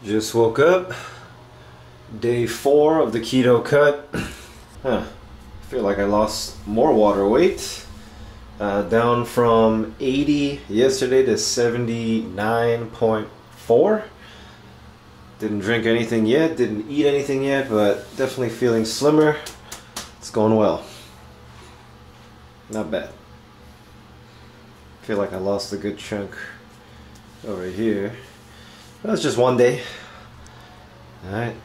Just woke up. Day 4 of the keto cut. I feel like I lost more water weight. Down from 80 yesterday to 79.4. Didn't drink anything yet, didn't eat anything yet, but definitely feeling slimmer. It's going well. Not bad. Feel like I lost a good chunk over here. That was just one day. Alright.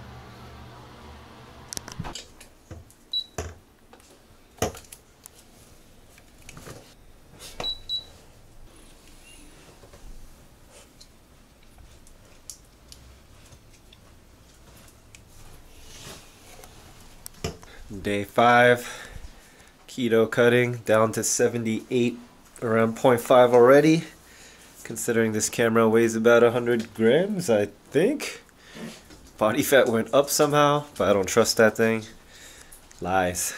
Day 5, keto cutting down to 78, around 0.5 already. Considering this camera weighs about 100 grams, I think. Body fat went up somehow, but I don't trust that thing. Lies.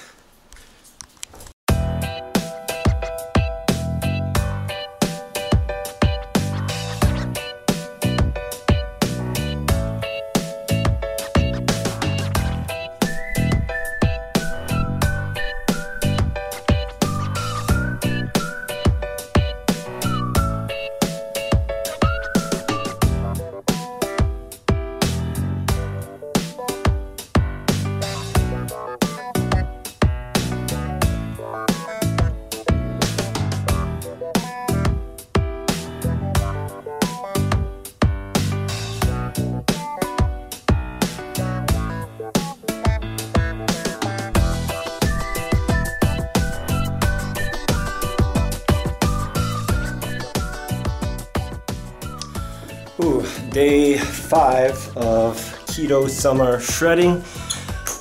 Day 5 of keto summer shredding.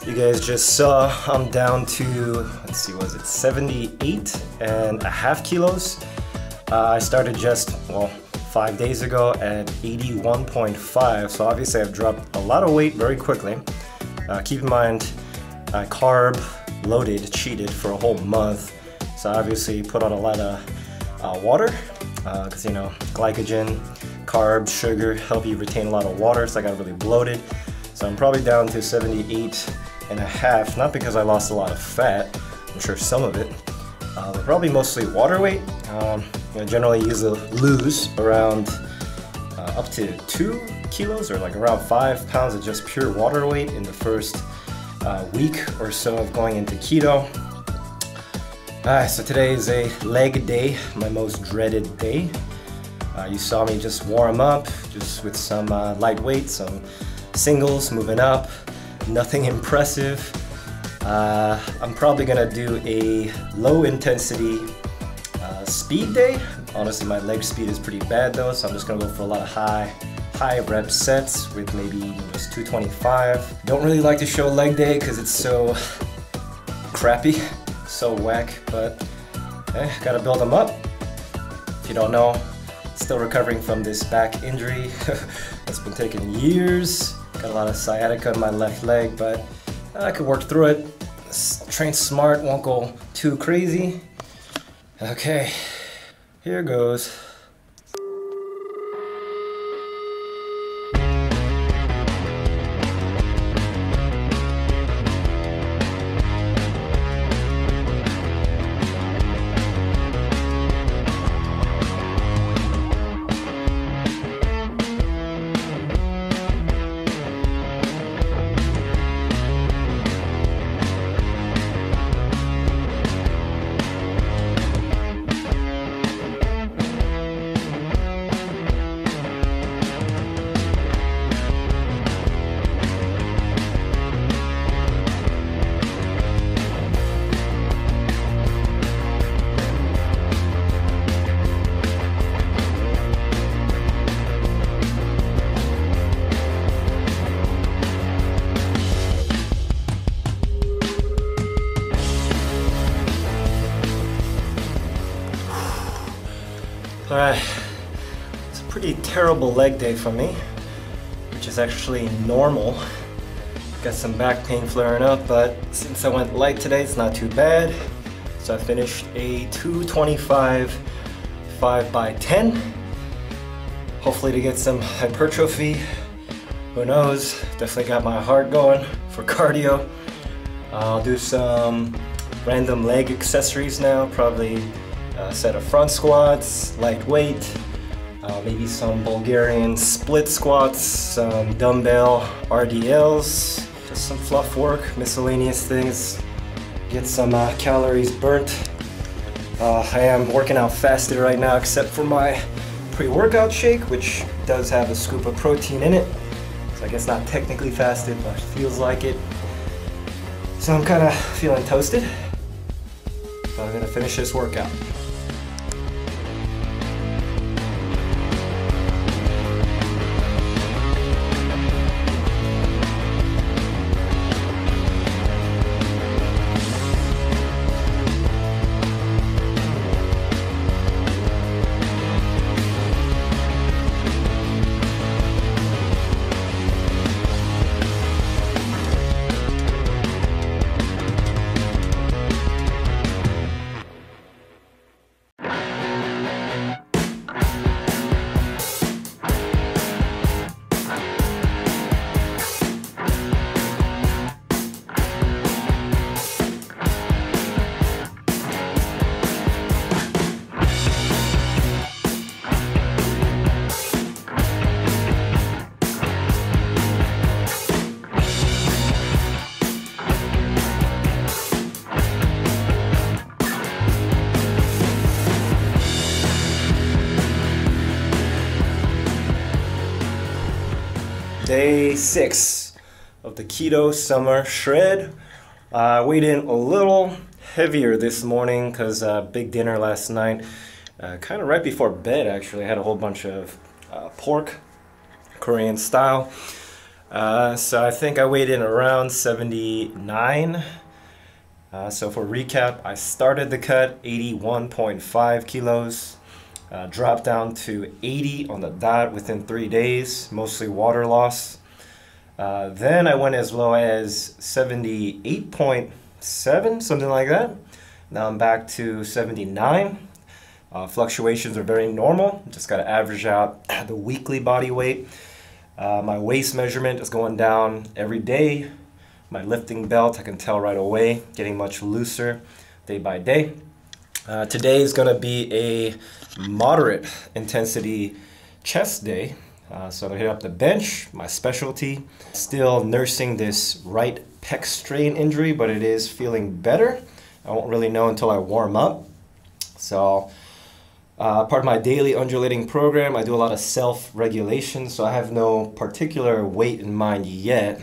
You guys just saw I'm down to, let's see, was it 78.5 kilos? I started just, well, 5 days ago at 81.5, so obviously I've dropped a lot of weight very quickly. Keep in mind, I carb loaded, cheated for a whole month, so I obviously put on a lot of water, because you know, glycogen, carbs, sugar help you retain a lot of water, so I got really bloated. So I'm probably down to 78.5, not because I lost a lot of fat, I'm sure some of it, but probably mostly water weight. I generally lose around up to 2 kilos or like around 5 pounds of just pure water weight in the first week or so of going into keto. Alright, so today is a leg day, my most dreaded day. You saw me just warm up, just with some light weight, some singles, moving up, nothing impressive. I'm probably gonna do a low intensity speed day. Honestly, my leg speed is pretty bad though, so I'm just gonna go for a lot of high rep sets with maybe just 225. Don't really like to show leg day because it's so crappy, so whack, but gotta build them up. If you don't know, still recovering from this back injury. It's been taking years. Got a lot of sciatica in my left leg, but I could work through it. Train smart, won't go too crazy. Okay, here goes. Alright, it's a pretty terrible leg day for me, which is actually normal. Got some back pain flaring up, but since I went light today, it's not too bad. So I finished a 225 5x10. Hopefully to get some hypertrophy Who knows? Definitely got my heart going for cardio. I'll do some random leg accessories now, probably a set of front squats, lightweight, maybe some Bulgarian split squats, some dumbbell RDLs, just some fluff work, miscellaneous things, get some calories burnt. I am working out fasted right now except for my pre-workout shake, which does have a scoop of protein in it. So I guess not technically fasted, but feels like it. So I'm kind of feeling toasted. So I'm gonna finish this workout. Day 6 of the Keto Summer Shred. I weighed in a little heavier this morning because big dinner last night. Kind of right before bed, actually. I had a whole bunch of pork, Korean style. So I think I weighed in around 79. So for recap, I started the cut 81.5 kilos. Dropped down to 80 on the dot within 3 days, mostly water loss. Then I went as low as 78.7, something like that. Now I'm back to 79. Fluctuations are very normal. Just got to average out the weekly body weight. My waist measurement is going down every day. My lifting belt, I can tell right away, getting much looser day by day. Today is going to be a moderate intensity chest day. So I'm going to hit up the bench, my specialty. Still nursing this right pec strain injury, but it is feeling better. I won't really know until I warm up. So part of my daily undulating program, I do a lot of self-regulation, so I have no particular weight in mind yet.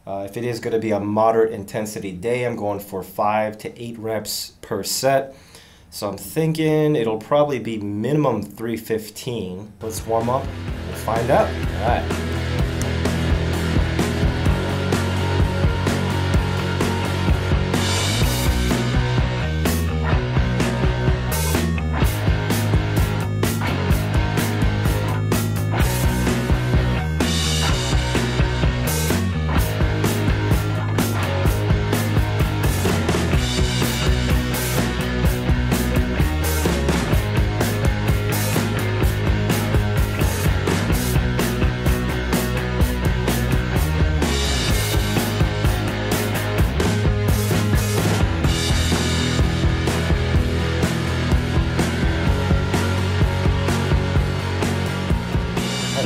If it is going to be a moderate intensity day, I'm going for 5 to 8 reps per set. So I'm thinking it'll probably be minimum 315. Let's warm up and find out. All right.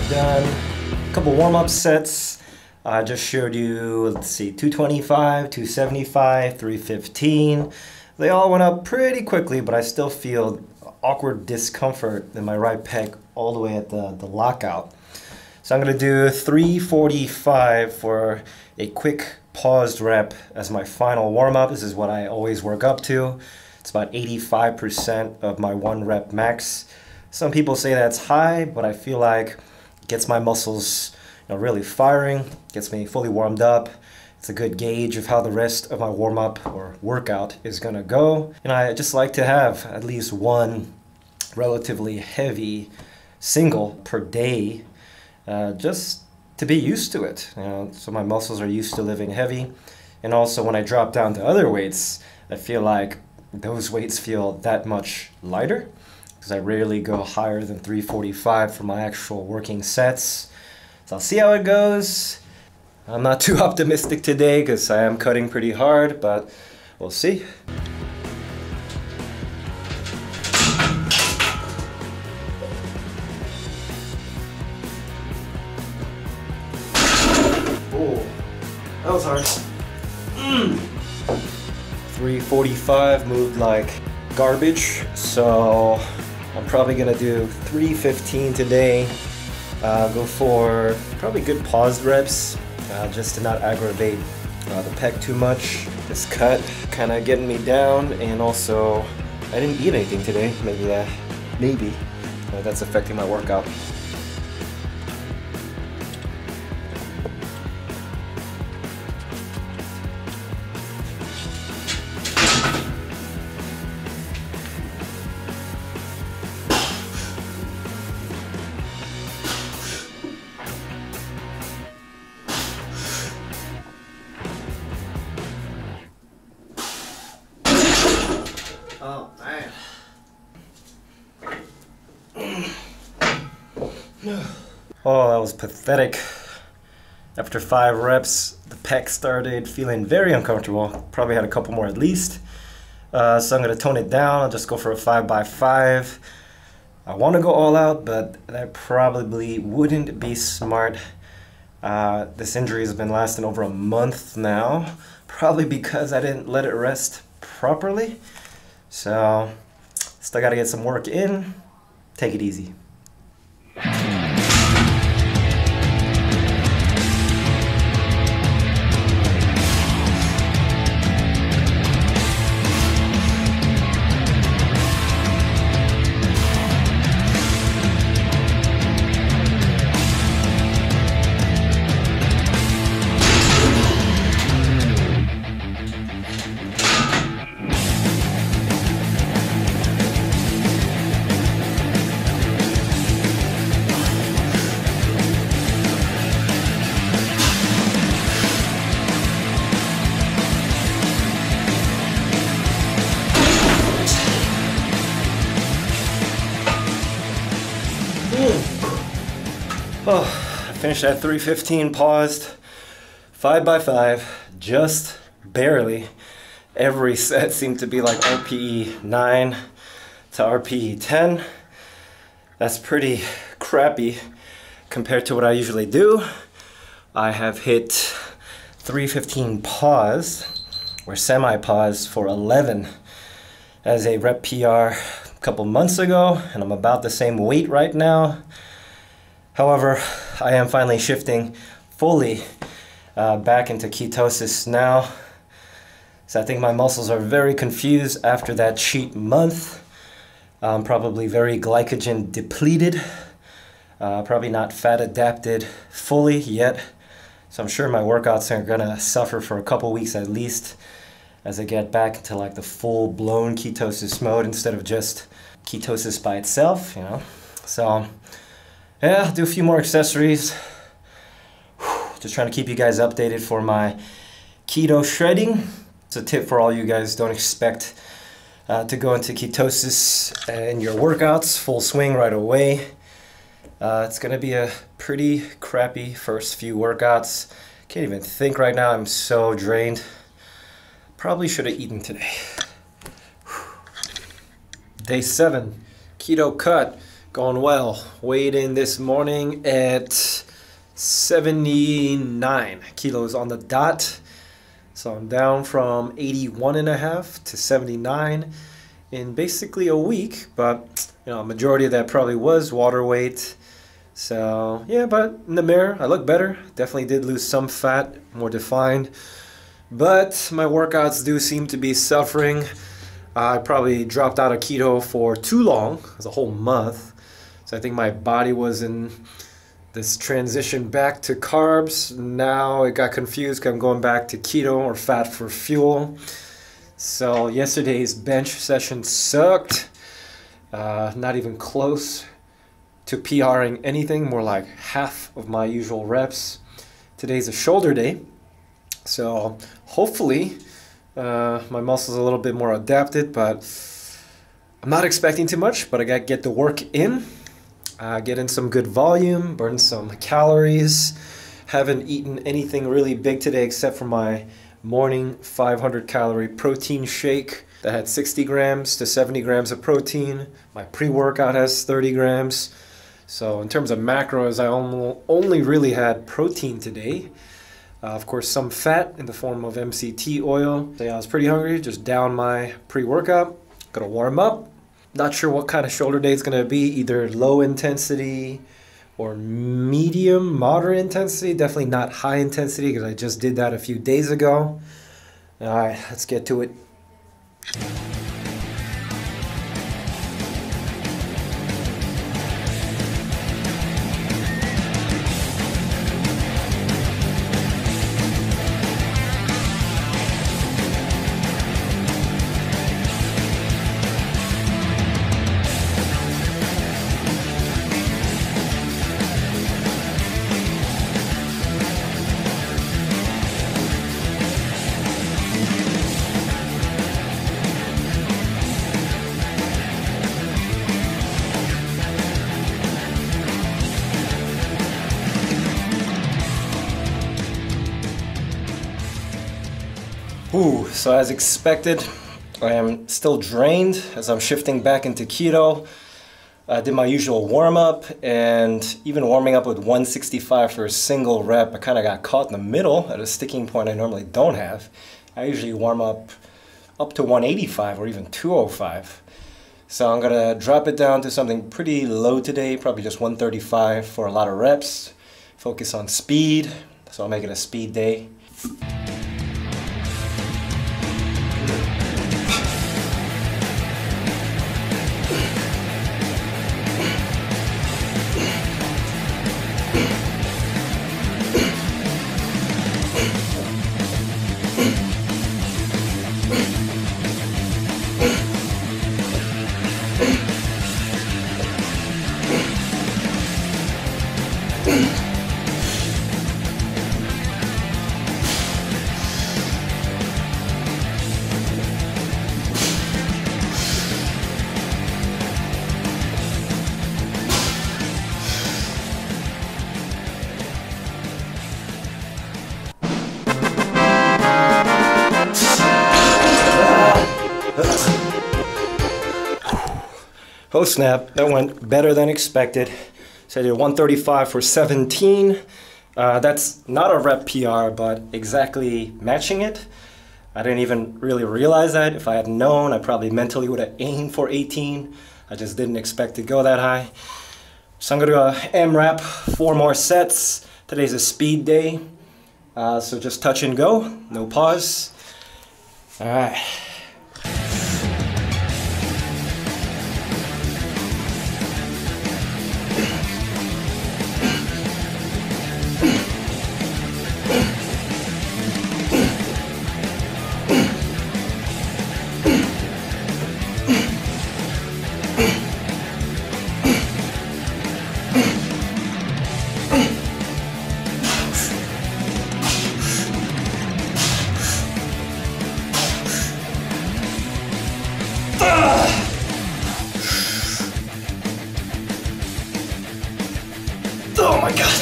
Done a couple warm-up sets. I just showed you, let's see, 225, 275, 315. They all went up pretty quickly, but I still feel awkward discomfort in my right pec all the way at the lockout. So I'm going to do 345 for a quick paused rep as my final warm-up. This is what I always work up to. It's about 85% of my 1 rep max. Some people say that's high, but I feel like gets my muscles really firing, gets me fully warmed up. It's a good gauge of how the rest of my warm-up or workout is gonna go. And I just like to have at least one relatively heavy single per day, just to be used to it. So my muscles are used to living heavy. And also when I drop down to other weights, I feel like those weights feel that much lighter, because I rarely go higher than 345 for my actual working sets. So I'll see how it goes. I'm not too optimistic today because I am cutting pretty hard, but we'll see. Oh, that was hard. 345 moved like garbage, so I'm probably gonna do 315 today. Go for probably good paused reps, just to not aggravate the pec too much. This cut kind of getting me down, and also I didn't eat anything today. Maybe that's affecting my workout. Oh, man. Oh, that was pathetic. After 5 reps, the pec started feeling very uncomfortable. Probably had a couple more at least. So I'm going to tone it down. I'll just go for a 5x5. I want to go all out, but that probably wouldn't be smart. This injury has been lasting over a month now. Probably because I didn't let it rest properly. So, still got to get some work in. Take it easy. Oh, I finished at 315, paused, 5x5, just barely. Every set seemed to be like RPE 9 to RPE 10. That's pretty crappy compared to what I usually do. I have hit 315 pause, or semi-pause, for 11 as a rep PR a couple months ago, and I'm about the same weight right now. However, I am finally shifting fully back into ketosis now. So I think my muscles are very confused after that cheat month. Probably very glycogen depleted. Probably not fat adapted fully yet. So I'm sure my workouts are gonna suffer for a couple weeks at least as I get back into like the full-blown ketosis mode instead of just ketosis by itself, you know. So yeah, I'll do a few more accessories. Just trying to keep you guys updated for my keto shredding. It's a tip for all you guys. Don't expect to go into ketosis in your workouts full swing right away. It's gonna be a pretty crappy first few workouts. Can't even think right now, I'm so drained. Probably should have eaten today. Day 7, keto cut. Going well. Weighed in this morning at 79 kilos on the dot. So I'm down from 81.5 to 79 in basically a week. But you know, a majority of that probably was water weight. So yeah, but in the mirror, I look better. Definitely did lose some fat, more defined. But my workouts do seem to be suffering. I probably dropped out of keto for too long. It was a whole month. So I think my body was in this transition back to carbs. Now it got confused because I'm going back to keto or fat for fuel. So yesterday's bench session sucked. Not even close to PRing anything, more like half of my usual reps. Today's a shoulder day. So hopefully my muscles are a little bit more adapted, but I'm not expecting too much, but I gotta get the work in. Get in some good volume, burn some calories. Haven't eaten anything really big today except for my morning 500 calorie protein shake that had 60 grams to 70 grams of protein. My pre-workout has 30 grams. So in terms of macros, I only really had protein today. Of course, some fat in the form of MCT oil. So yeah, I was pretty hungry, just down my pre-workout. Gonna warm up. Not sure what kind of shoulder day it's gonna be, either low intensity or medium, moderate intensity. Definitely not high intensity because I just did that a few days ago. All right, let's get to it. So as expected, I am still drained as I'm shifting back into keto. I did my usual warm-up, and even warming up with 165 for a single rep, I kind of got caught in the middle at a sticking point I normally don't have. I usually warm up to 185 or even 205. So I'm gonna drop it down to something pretty low today, probably just 135 for a lot of reps. Focus on speed, so I'll make it a speed day. Oh snap, that went better than expected. So I did 135 for 17. That's not a rep PR, but exactly matching it. I didn't even really realize that. If I had known, I probably mentally would have aimed for 18. I just didn't expect to go that high. So I'm gonna do a amrap, 4 more sets. Today's a speed day. So just touch and go, no pause. All right. Oh my god.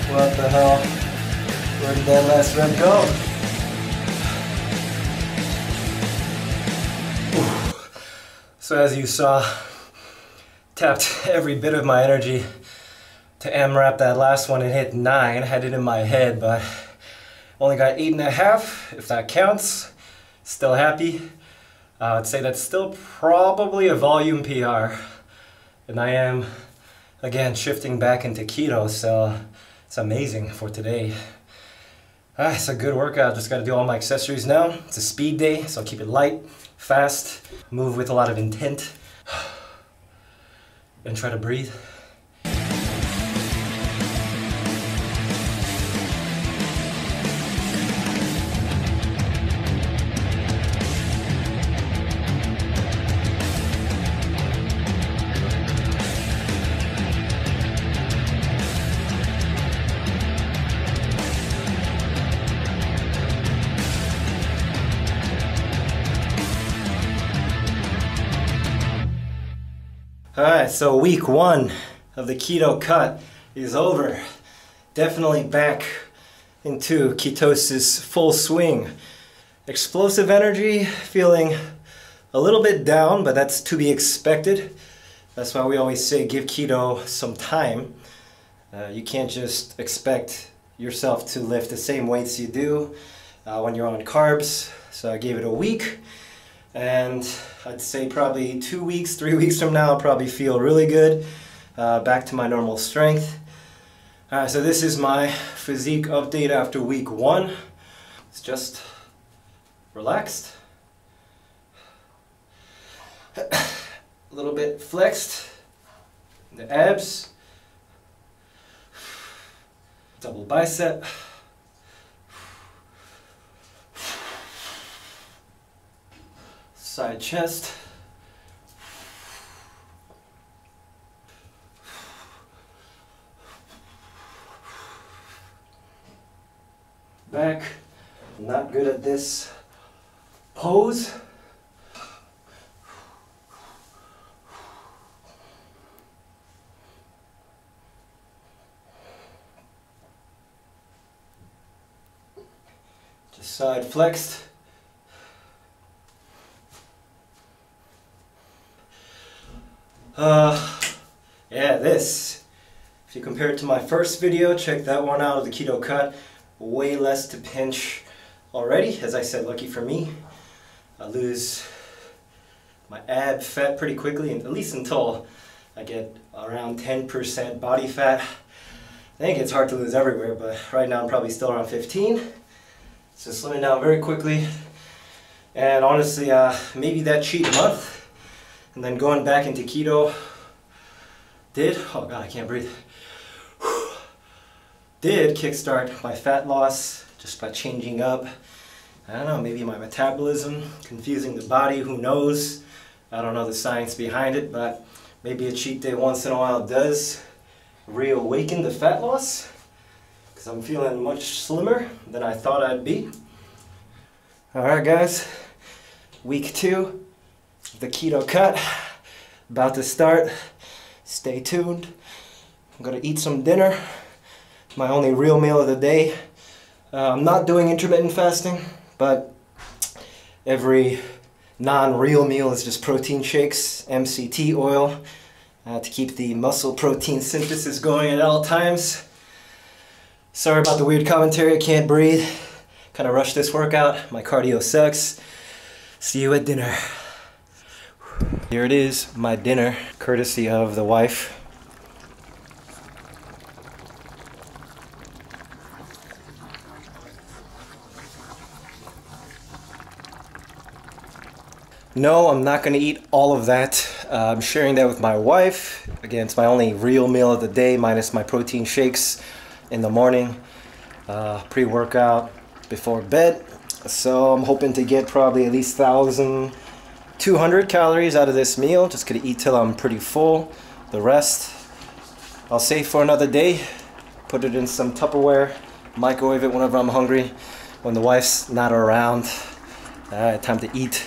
What the hell? Where did that last rep go? So as you saw, tapped every bit of my energy to amrap that last one and hit 9. I had it in my head, but only got 8.5, if that counts. Still happy. I'd say that's still probably a volume PR. And I am, again, shifting back into keto, so it's amazing for today. It's a good workout. Just got to do all my accessories now. It's a speed day, so I'll keep it light, fast, move with a lot of intent, and try to breathe. Alright, so week 1 of the keto cut is over. Definitely back into ketosis full swing. Explosive energy, feeling a little bit down, but that's to be expected. That's why we always say give keto some time. You can't just expect yourself to lift the same weights you do when you're on carbs. So I gave it a week, and I'd say probably 2 weeks, 3 weeks from now I'll probably feel really good, back to my normal strength. So this is my physique update after week 1. It's just relaxed, a little bit flexed, the abs, double bicep, side chest, back. I'm not good at this pose. Just side flexed. Yeah, this. If you compare it to my first video, check that one out of the keto cut. Way less to pinch already. As I said, lucky for me, I lose my ab fat pretty quickly, at least until I get around 10% body fat. I think it's hard to lose everywhere, but right now I'm probably still around 15. So slimming down very quickly. And honestly, maybe that cheat month and then going back into keto oh god, I can't breathe. Did kickstart my fat loss just by changing up, I don't know, maybe my metabolism, confusing the body, who knows. I don't know the science behind it, but maybe a cheat day once in a while does reawaken the fat loss, because I'm feeling much slimmer than I thought I'd be. Alright guys, week 2 of the keto cut, about to start. Stay tuned. I'm gonna eat some dinner, my only real meal of the day. I'm not doing intermittent fasting, but every non-real meal is just protein shakes, MCT oil, to keep the muscle protein synthesis going at all times. Sorry about the weird commentary, I can't breathe. Kind of rushed this workout, my cardio sucks. See you at dinner. Here it is, my dinner, courtesy of the wife. No, I'm not going to eat all of that. I'm sharing that with my wife. Again, it's my only real meal of the day, minus my protein shakes in the morning, pre-workout before bed. So I'm hoping to get probably at least 1,200 calories out of this meal. Just gonna eat till I'm pretty full. The rest I'll save for another day. Put it in some Tupperware, microwave it whenever I'm hungry. When the wife's not around, time to eat.